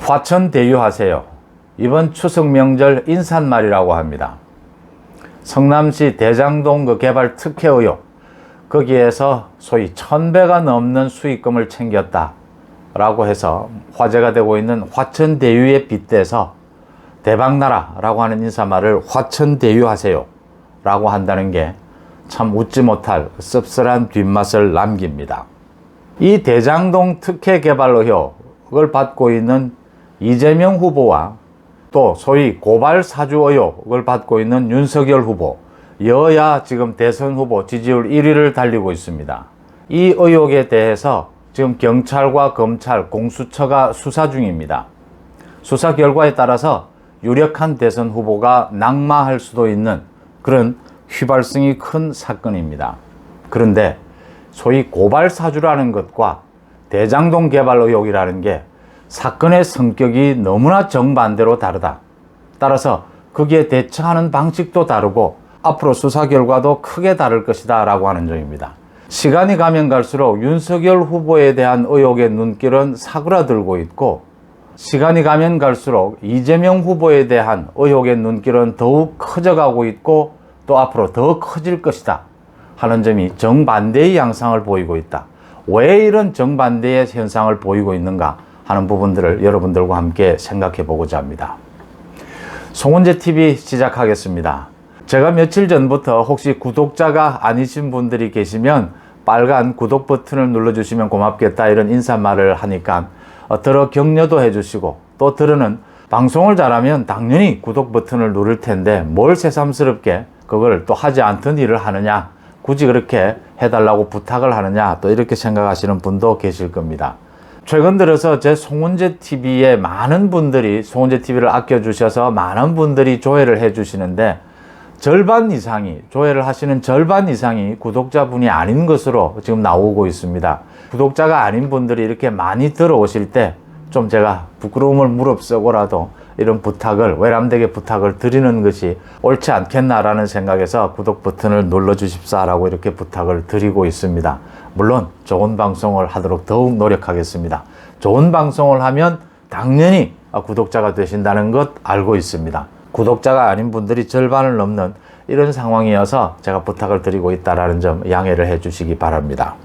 화천 대유하세요. 이번 추석 명절 인사말이라고 합니다. 성남시 대장동 그 개발 특혜 의혹, 거기에서 소위 1000배가 넘는 수익금을 챙겼다 라고 해서 화제가 되고 있는 화천 대유에 빗대서 대박나라 라고 하는 인사말을 화천 대유하세요 라고 한다는 게 참 웃지 못할 씁쓸한 뒷맛을 남깁니다. 이 대장동 특혜 개발 의혹을 받고 있는 이재명 후보와 또 소위 고발 사주 의혹을 받고 있는 윤석열 후보, 여야 지금 대선 후보 지지율 1위를 달리고 있습니다. 이 의혹에 대해서 지금 경찰과 검찰, 공수처가 수사 중입니다. 수사 결과에 따라서 유력한 대선 후보가 낙마할 수도 있는 그런 휘발성이 큰 사건입니다. 그런데 소위 고발 사주라는 것과 대장동 개발 의혹이라는 게 사건의 성격이 너무나 정반대로 다르다. 따라서 거기에 대처하는 방식도 다르고 앞으로 수사 결과도 크게 다를 것이다 라고 하는 점입니다. 시간이 가면 갈수록 윤석열 후보에 대한 의혹의 눈길은 사그라들고 있고, 시간이 가면 갈수록 이재명 후보에 대한 의혹의 눈길은 더욱 커져가고 있고 또 앞으로 더 커질 것이다 하는 점이 정반대의 양상을 보이고 있다. 왜 이런 정반대의 현상을 보이고 있는가 하는 부분들을 여러분들과 함께 생각해 보고자 합니다. 송은재TV 시작하겠습니다. 제가 며칠 전부터 혹시 구독자가 아니신 분들이 계시면 빨간 구독 버튼을 눌러주시면 고맙겠다 이런 인사말을 하니까 들어 격려도 해주시고, 또 들으는 방송을 잘하면 당연히 구독 버튼을 누를 텐데 뭘 새삼스럽게 그걸 또 하지 않던 일을 하느냐, 굳이 그렇게 해달라고 부탁을 하느냐, 또 이렇게 생각하시는 분도 계실 겁니다. 최근 들어서 제 송은재TV에 많은 분들이 송은재TV를 아껴주셔서 많은 분들이 조회를 해주시는데 절반 이상이, 조회를 하시는 절반 이상이 구독자분이 아닌 것으로 지금 나오고 있습니다. 구독자가 아닌 분들이 이렇게 많이 들어오실 때 좀 제가 부끄러움을 무릅쓰고라도 이런 부탁을, 외람되게 부탁을 드리는 것이 옳지 않겠나라는 생각에서 구독 버튼을 눌러주십사라고 이렇게 부탁을 드리고 있습니다. 물론 좋은 방송을 하도록 더욱 노력하겠습니다. 좋은 방송을 하면 당연히 구독자가 되신다는 것 알고 있습니다. 구독자가 아닌 분들이 절반을 넘는 이런 상황이어서 제가 부탁을 드리고 있다는 점 양해를 해 주시기 바랍니다.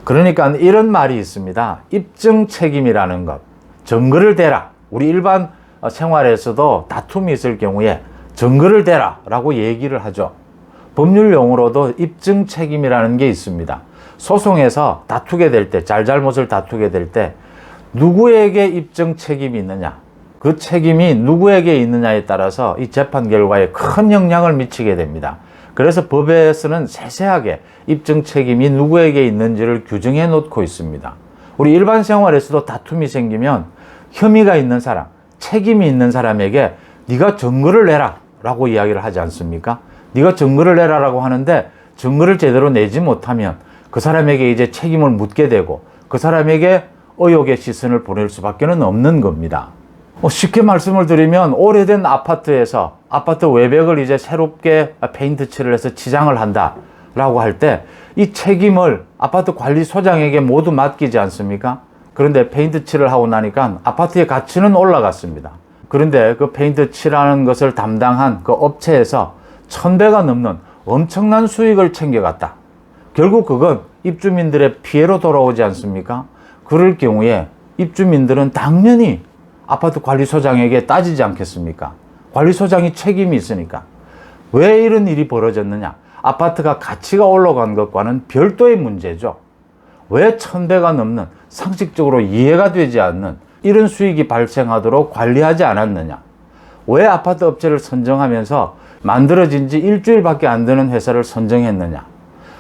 그러니까 이런 말이 있습니다. 입증 책임이라는 것, 증거를 대라. 우리 일반 생활에서도 다툼이 있을 경우에 증거를 대라 라고 얘기를 하죠. 법률 용어로도 입증 책임이라는 게 있습니다. 소송에서 다투게 될 때, 잘잘못을 다투게 될 때 누구에게 입증 책임이 있느냐, 그 책임이 누구에게 있느냐에 따라서 이 재판 결과에 큰 영향을 미치게 됩니다. 그래서 법에서는 세세하게 입증 책임이 누구에게 있는지를 규정해 놓고 있습니다. 우리 일반 생활에서도 다툼이 생기면 혐의가 있는 사람, 책임이 있는 사람에게 네가 증거를 내라 라고 이야기를 하지 않습니까? 네가 증거를 내라 라고 하는데 증거를 제대로 내지 못하면 그 사람에게 이제 책임을 묻게 되고 그 사람에게 의혹의 시선을 보낼 수밖에 없는 겁니다. 쉽게 말씀을 드리면 오래된 아파트에서 아파트 외벽을 이제 새롭게 페인트 칠을 해서 치장을 한다 라고 할 때 이 책임을 아파트 관리소장에게 모두 맡기지 않습니까? 그런데 페인트 칠을 하고 나니까 아파트의 가치는 올라갔습니다. 그런데 그 페인트 칠하는 것을 담당한 그 업체에서 1000배가 넘는 엄청난 수익을 챙겨갔다. 결국 그건 입주민들의 피해로 돌아오지 않습니까? 그럴 경우에 입주민들은 당연히 아파트 관리소장에게 따지지 않겠습니까? 관리소장이 책임이 있으니까. 왜 이런 일이 벌어졌느냐? 아파트가 가치가 올라간 것과는 별도의 문제죠. 왜 1000배가 넘는, 상식적으로 이해가 되지 않는 이런 수익이 발생하도록 관리하지 않았느냐? 왜 아파트 업체를 선정하면서 만들어진 지 일주일밖에 안 되는 회사를 선정했느냐?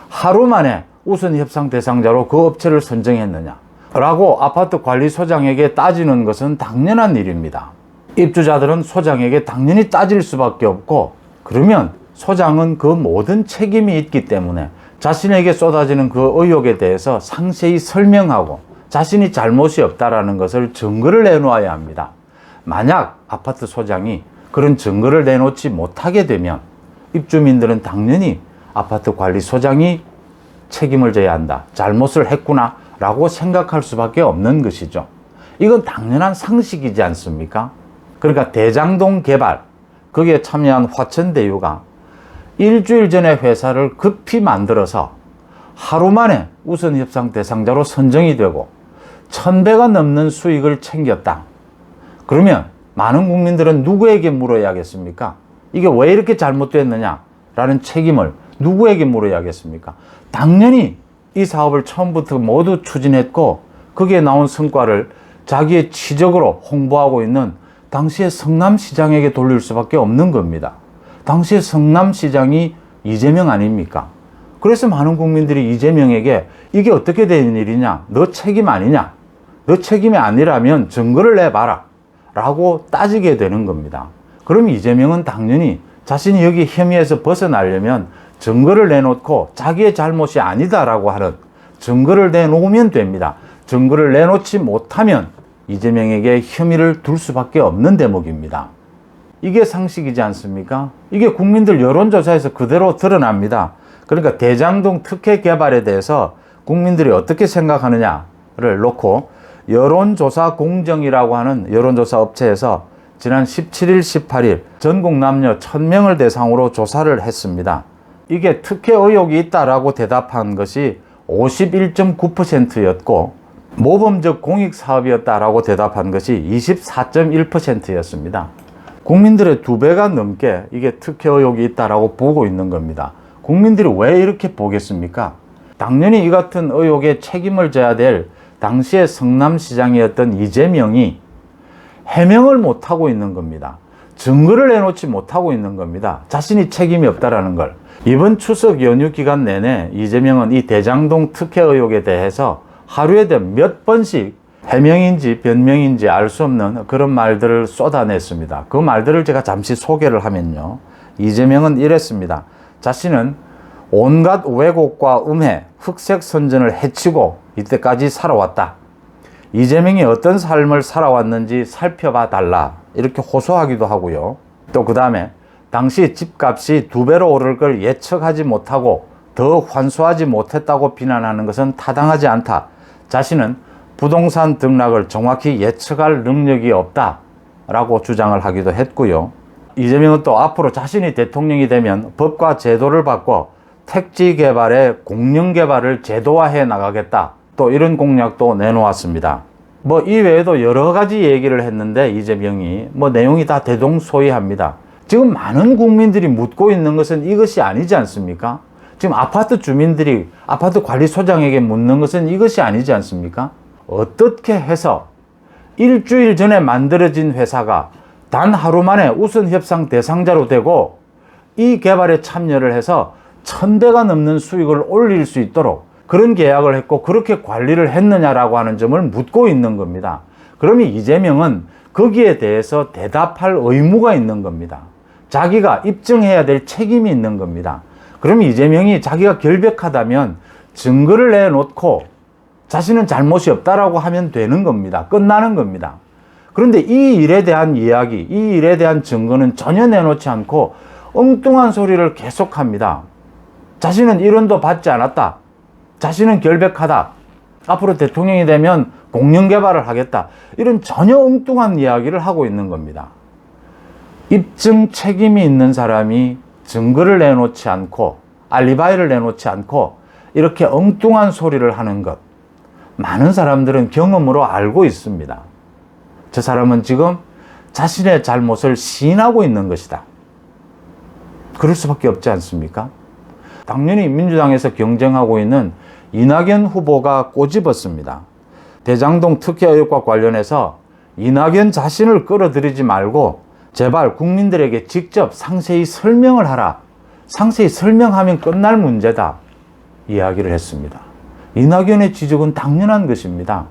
하루 만에 우선 협상 대상자로 그 업체를 선정했느냐? 라고 아파트 관리소장에게 따지는 것은 당연한 일입니다. 입주자들은 소장에게 당연히 따질 수밖에 없고, 그러면 소장은 그 모든 책임이 있기 때문에 자신에게 쏟아지는 그 의혹에 대해서 상세히 설명하고 자신이 잘못이 없다라는 것을 증거를 내놓아야 합니다. 만약 아파트 소장이 그런 증거를 내놓지 못하게 되면 입주민들은 당연히 아파트 관리소장이 책임을 져야 한다, 잘못을 했구나 라고 생각할 수밖에 없는 것이죠. 이건 당연한 상식이지 않습니까? 그러니까 대장동 개발, 거기에 참여한 화천대유가 일주일 전에 회사를 급히 만들어서 하루 만에 우선협상 대상자로 선정이 되고 1000배가 넘는 수익을 챙겼다. 그러면 많은 국민들은 누구에게 물어야겠습니까? 이게 왜 이렇게 잘못됐느냐라는 책임을 누구에게 물어야겠습니까? 당연히 이 사업을 처음부터 모두 추진했고 거기에 나온 성과를 자기의 치적으로 홍보하고 있는 당시의 성남시장에게 돌릴 수밖에 없는 겁니다. 당시의 성남시장이 이재명 아닙니까? 그래서 많은 국민들이 이재명에게 이게 어떻게 된 일이냐? 너 책임 아니냐? 너 책임이 아니라면 증거를 내봐라 라고 따지게 되는 겁니다. 그럼 이재명은 당연히 자신이 여기 혐의에서 벗어나려면 증거를 내놓고 자기의 잘못이 아니다라고 하는 증거를 내놓으면 됩니다. 증거를 내놓지 못하면 이재명에게 혐의를 둘 수밖에 없는 대목입니다. 이게 상식이지 않습니까? 이게 국민들 여론조사에서 그대로 드러납니다. 그러니까 대장동 특혜 개발에 대해서 국민들이 어떻게 생각하느냐를 놓고 여론조사 공정이라고 하는 여론조사 업체에서 지난 17일, 18일 전국 남녀 1000명을 대상으로 조사를 했습니다. 이게 특혜 의혹이 있다라고 대답한 것이 51.9%였고 모범적 공익사업이었다라고 대답한 것이 24.1%였습니다. 국민들의 2배가 넘게 이게 특혜 의혹이 있다라고 보고 있는 겁니다. 국민들이 왜 이렇게 보겠습니까? 당연히 이 같은 의혹에 책임을 져야 될 당시의 성남시장이었던 이재명이 해명을 못하고 있는 겁니다. 증거를 내놓지 못하고 있는 겁니다. 자신이 책임이 없다라는 걸. 이번 추석 연휴 기간 내내 이재명은 이 대장동 특혜 의혹에 대해서 하루에 몇 번씩 해명인지 변명인지 알 수 없는 그런 말들을 쏟아냈습니다. 그 말들을 제가 잠시 소개를 하면요. 이재명은 이랬습니다. 자신은 온갖 왜곡과 음해, 흑색 선전을 해치고 이때까지 살아왔다. 이재명이 어떤 삶을 살아왔는지 살펴봐 달라. 이렇게 호소하기도 하고요. 또 그 다음에 당시 집값이 2배로 오를 걸 예측하지 못하고 더 환수하지 못했다고 비난하는 것은 타당하지 않다. 자신은 부동산 등락을 정확히 예측할 능력이 없다라고 주장을 하기도 했고요. 이재명은 또 앞으로 자신이 대통령이 되면 법과 제도를 바꿔 택지 개발의 공영 개발을 제도화해 나가겠다. 또 이런 공약도 내놓았습니다. 이 외에도 여러 가지 얘기를 했는데 이재명이 내용이 다 대동소이합니다. 지금 많은 국민들이 묻고 있는 것은 이것이 아니지 않습니까? 지금 아파트 주민들이 아파트 관리소장에게 묻는 것은 이것이 아니지 않습니까? 어떻게 해서 일주일 전에 만들어진 회사가 단 하루 만에 우선 협상 대상자로 되고 이 개발에 참여를 해서 1000배가 넘는 수익을 올릴 수 있도록 그런 계약을 했고 그렇게 관리를 했느냐라고 하는 점을 묻고 있는 겁니다. 그러면 이재명은 거기에 대해서 대답할 의무가 있는 겁니다. 자기가 입증해야 될 책임이 있는 겁니다. 그러면 이재명이 자기가 결백하다면 증거를 내놓고 자신은 잘못이 없다라고 하면 되는 겁니다. 끝나는 겁니다. 그런데 이 일에 대한 이야기, 이 일에 대한 증거는 전혀 내놓지 않고 엉뚱한 소리를 계속합니다. 자신은 1원도 받지 않았다. 자신은 결백하다. 앞으로 대통령이 되면 공영개발을 하겠다. 이런 전혀 엉뚱한 이야기를 하고 있는 겁니다. 입증 책임이 있는 사람이 증거를 내놓지 않고 알리바이를 내놓지 않고 이렇게 엉뚱한 소리를 하는 것. 많은 사람들은 경험으로 알고 있습니다. 저 사람은 지금 자신의 잘못을 시인하고 있는 것이다. 그럴 수밖에 없지 않습니까? 당연히 민주당에서 경쟁하고 있는 이낙연 후보가 꼬집었습니다. 대장동 특혜 의혹과 관련해서 이낙연 자신을 끌어들이지 말고 제발 국민들에게 직접 상세히 설명을 하라. 상세히 설명하면 끝날 문제다. 이야기를 했습니다. 이낙연의 지적은 당연한 것입니다.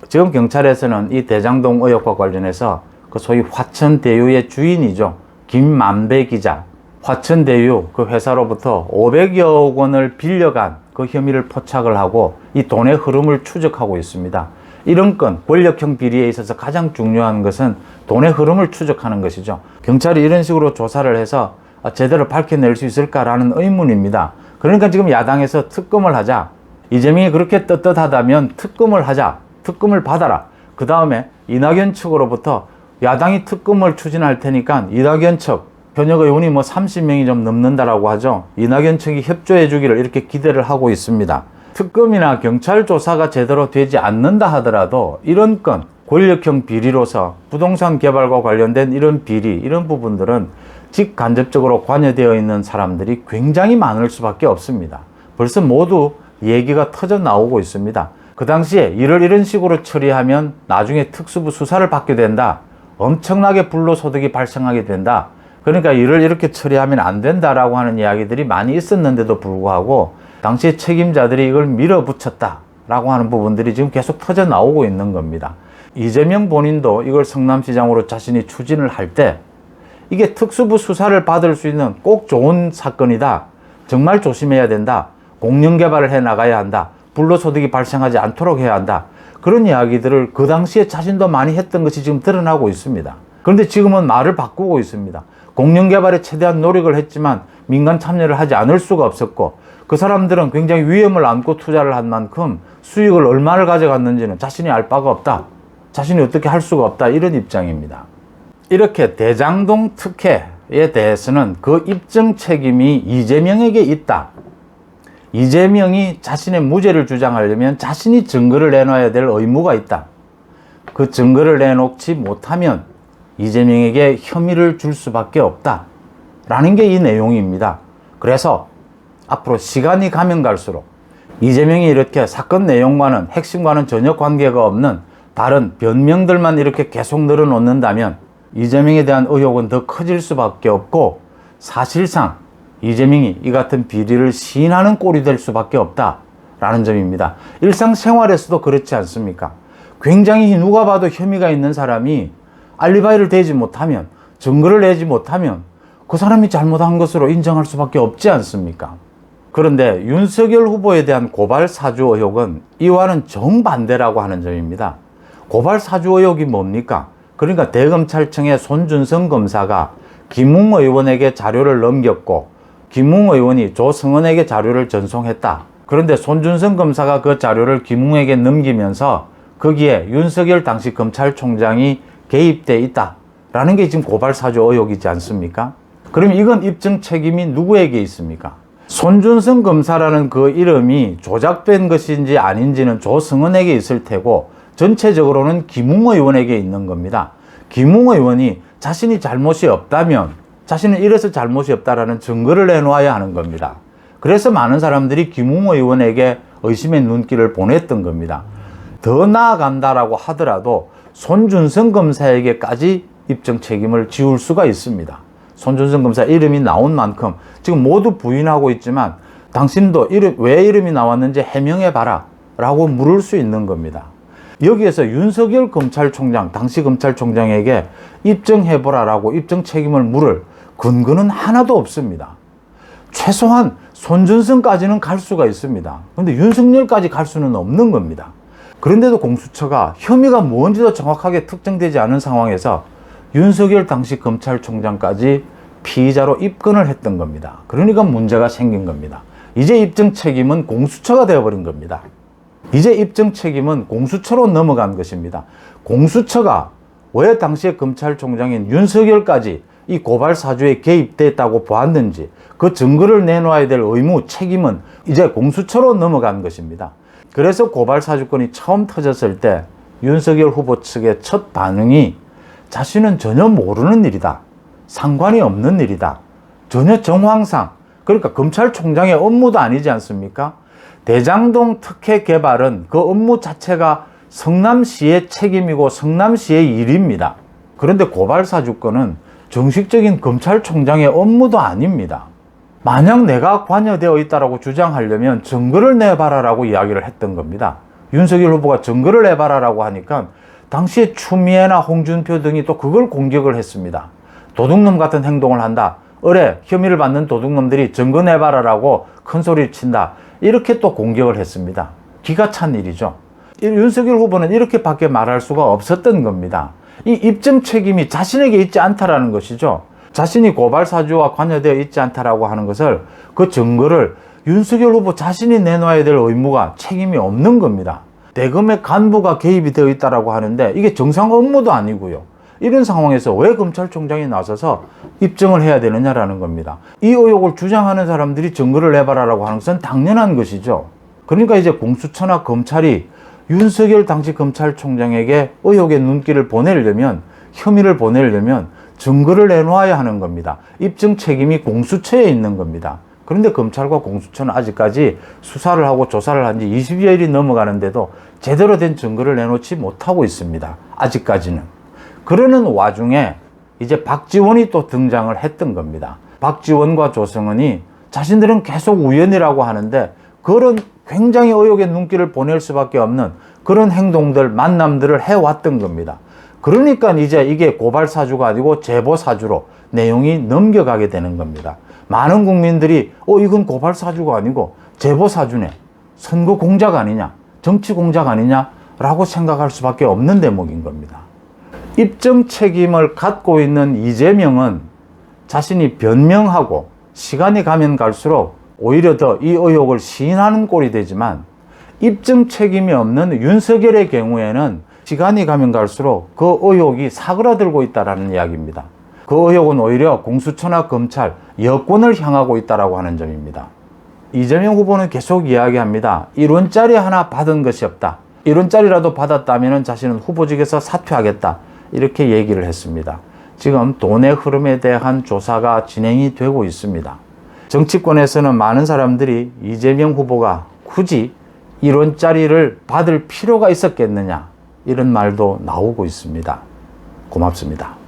지금 경찰에서는 이 대장동 의혹과 관련해서 그 소위 화천대유의 주인이죠. 김만배 기자. 화천대유 그 회사로부터 500여 원을 빌려간 그 혐의를 포착을 하고 이 돈의 흐름을 추적하고 있습니다. 이런 건 권력형 비리에 있어서 가장 중요한 것은 돈의 흐름을 추적하는 것이죠. 경찰이 이런 식으로 조사를 해서 제대로 밝혀낼 수 있을까라는 의문입니다. 그러니까 지금 야당에서 특검을 하자. 이재명이 그렇게 떳떳하다면 특검을 하자. 특검을 받아라. 그 다음에 이낙연 측으로부터 야당이 특검을 추진할 테니까 이낙연 측 현역 의원이 뭐 30명이 좀 넘는다라고 하죠. 이낙연 측이 협조해 주기를 이렇게 기대를 하고 있습니다. 특검이나 경찰 조사가 제대로 되지 않는다 하더라도 이런 건 권력형 비리로서 부동산 개발과 관련된 이런 비리, 이런 부분들은 직간접적으로 관여되어 있는 사람들이 굉장히 많을 수밖에 없습니다. 벌써 모두 얘기가 터져 나오고 있습니다. 그 당시에 이런 식으로 처리하면 나중에 특수부 수사를 받게 된다. 엄청나게 불로소득이 발생하게 된다. 그러니까 이렇게 처리하면 안 된다라고 하는 이야기들이 많이 있었는데도 불구하고 당시에 책임자들이 이걸 밀어붙였다라고 하는 부분들이 지금 계속 터져 나오고 있는 겁니다. 이재명 본인도 이걸 성남시장으로 자신이 추진을 할 때 이게 특수부 수사를 받을 수 있는 꼭 좋은 사건이다. 정말 조심해야 된다. 공영개발을 해 나가야 한다. 불로소득이 발생하지 않도록 해야 한다. 그런 이야기들을 그 당시에 자신도 많이 했던 것이 지금 드러나고 있습니다. 그런데 지금은 말을 바꾸고 있습니다. 공영개발에 최대한 노력을 했지만 민간 참여를 하지 않을 수가 없었고 그 사람들은 굉장히 위험을 안고 투자를 한 만큼 수익을 얼마를 가져갔는지는 자신이 알 바가 없다. 자신이 어떻게 할 수가 없다. 이런 입장입니다. 이렇게 대장동 특혜에 대해서는 그 입증 책임이 이재명에게 있다. 이재명이 자신의 무죄를 주장하려면 자신이 증거를 내놔야 될 의무가 있다. 그 증거를 내놓지 못하면 이재명에게 혐의를 줄 수밖에 없다. 라는 게 이 내용입니다. 그래서 앞으로 시간이 가면 갈수록 이재명이 이렇게 사건 내용과는 핵심과는 전혀 관계가 없는 다른 변명들만 이렇게 계속 늘어놓는다면 이재명에 대한 의혹은 더 커질 수밖에 없고 사실상 이재명이 이 같은 비리를 시인하는 꼴이 될 수밖에 없다라는 점입니다. 일상생활에서도 그렇지 않습니까? 굉장히 누가 봐도 혐의가 있는 사람이 알리바이를 대지 못하면, 증거를 내지 못하면 그 사람이 잘못한 것으로 인정할 수밖에 없지 않습니까? 그런데 윤석열 후보에 대한 고발 사주 의혹은 이와는 정반대라고 하는 점입니다. 고발 사주 의혹이 뭡니까? 그러니까 대검찰청의 손준성 검사가 김웅 의원에게 자료를 넘겼고 김웅 의원이 조성은에게 자료를 전송했다. 그런데 손준성 검사가 그 자료를 김웅에게 넘기면서 거기에 윤석열 당시 검찰총장이 개입돼 있다라는 게 지금 고발 사주 의혹이지 않습니까? 그럼 이건 입증 책임이 누구에게 있습니까? 손준성 검사라는 그 이름이 조작된 것인지 아닌지는 조성은에게 있을 테고 전체적으로는 김웅 의원에게 있는 겁니다. 김웅 의원이 자신이 잘못이 없다면 자신은 이래서 잘못이 없다라는 증거를 내놓아야 하는 겁니다. 그래서 많은 사람들이 김웅 의원에게 의심의 눈길을 보냈던 겁니다. 더 나아간다라고 하더라도 손준성 검사에게까지 입증 책임을 지울 수가 있습니다. 손준성 검사 이름이 나온 만큼 지금 모두 부인하고 있지만 당신도 왜 이름이 나왔는지 해명해봐라 라고 물을 수 있는 겁니다. 여기에서 윤석열 검찰총장, 당시 검찰총장에게 입증해보라라고 입증 책임을 물을 근거는 하나도 없습니다. 최소한 손준성까지는 갈 수가 있습니다. 그런데 윤석열까지 갈 수는 없는 겁니다. 그런데도 공수처가 혐의가 뭔지도 정확하게 특정되지 않은 상황에서 윤석열 당시 검찰총장까지 피의자로 입건을 했던 겁니다. 그러니까 문제가 생긴 겁니다. 이제 입증 책임은 공수처가 되어버린 겁니다. 이제 입증 책임은 공수처로 넘어간 것입니다. 공수처가 왜 당시에 검찰총장인 윤석열까지 이 고발 사주에 개입됐다고 보았는지 그 증거를 내놓아야 될 의무, 책임은 이제 공수처로 넘어간 것입니다. 그래서 고발 사주건이 처음 터졌을 때 윤석열 후보 측의 첫 반응이 자신은 전혀 모르는 일이다. 상관이 없는 일이다. 전혀 정황상, 그러니까 검찰총장의 업무도 아니지 않습니까? 대장동 특혜 개발은 그 업무 자체가 성남시의 책임이고 성남시의 일입니다. 그런데 고발 사주건은 정식적인 검찰총장의 업무도 아닙니다. 만약 내가 관여되어 있다고 주장하려면 증거를 내봐라라고 이야기를 했던 겁니다. 윤석열 후보가 증거를 내봐라라고 하니까 당시에 추미애나 홍준표 등이 또 그걸 공격을 했습니다. 도둑놈 같은 행동을 한다. 어래 혐의를 받는 도둑놈들이 증거 내봐라라고 큰 소리를 친다. 이렇게 또 공격을 했습니다. 기가 찬 일이죠. 윤석열 후보는 이렇게밖에 말할 수가 없었던 겁니다. 이 입증 책임이 자신에게 있지 않다라는 것이죠. 자신이 고발 사주와 관여되어 있지 않다라고 하는 것을 그 증거를 윤석열 후보 자신이 내놔야 될 의무가 책임이 없는 겁니다. 대검의 간부가 개입이 되어 있다라고 하는데 이게 정상 업무도 아니고요. 이런 상황에서 왜 검찰총장이 나서서 입증을 해야 되느냐라는 겁니다. 이 의혹을 주장하는 사람들이 증거를 내봐라라고 하는 것은 당연한 것이죠. 그러니까 이제 공수처나 검찰이 윤석열 당시 검찰총장에게 의혹의 눈길을 보내려면, 혐의를 보내려면 증거를 내놓아야 하는 겁니다. 입증 책임이 공수처에 있는 겁니다. 그런데 검찰과 공수처는 아직까지 수사를 하고 조사를 한 지 20여일이 넘어가는데도 제대로 된 증거를 내놓지 못하고 있습니다. 아직까지는. 그러는 와중에 이제 박지원이 또 등장을 했던 겁니다. 박지원과 조성은이 자신들은 계속 우연이라고 하는데 그런 굉장히 의혹의 눈길을 보낼 수밖에 없는 그런 행동들, 만남들을 해왔던 겁니다. 그러니까 이제 이게 고발사주가 아니고 제보사주로 내용이 넘겨가게 되는 겁니다. 많은 국민들이 이건 고발사주가 아니고 제보사주네, 선거 공작 아니냐, 정치 공작 아니냐 라고 생각할 수밖에 없는 대목인 겁니다. 입증 책임을 갖고 있는 이재명은 자신이 변명하고 시간이 가면 갈수록 오히려 더 이 의혹을 시인하는 꼴이 되지만, 입증 책임이 없는 윤석열의 경우에는 시간이 가면 갈수록 그 의혹이 사그라들고 있다는 이야기입니다. 그 의혹은 오히려 공수처나 검찰, 여권을 향하고 있다고 하는 점입니다. 이재명 후보는 계속 이야기합니다. 1원짜리 하나 받은 것이 없다. 1원짜리라도 받았다면 자신은 후보직에서 사퇴하겠다. 이렇게 얘기를 했습니다. 지금 돈의 흐름에 대한 조사가 진행이 되고 있습니다. 정치권에서는 많은 사람들이 이재명 후보가 굳이 1원짜리를 받을 필요가 있었겠느냐, 이런 말도 나오고 있습니다. 고맙습니다.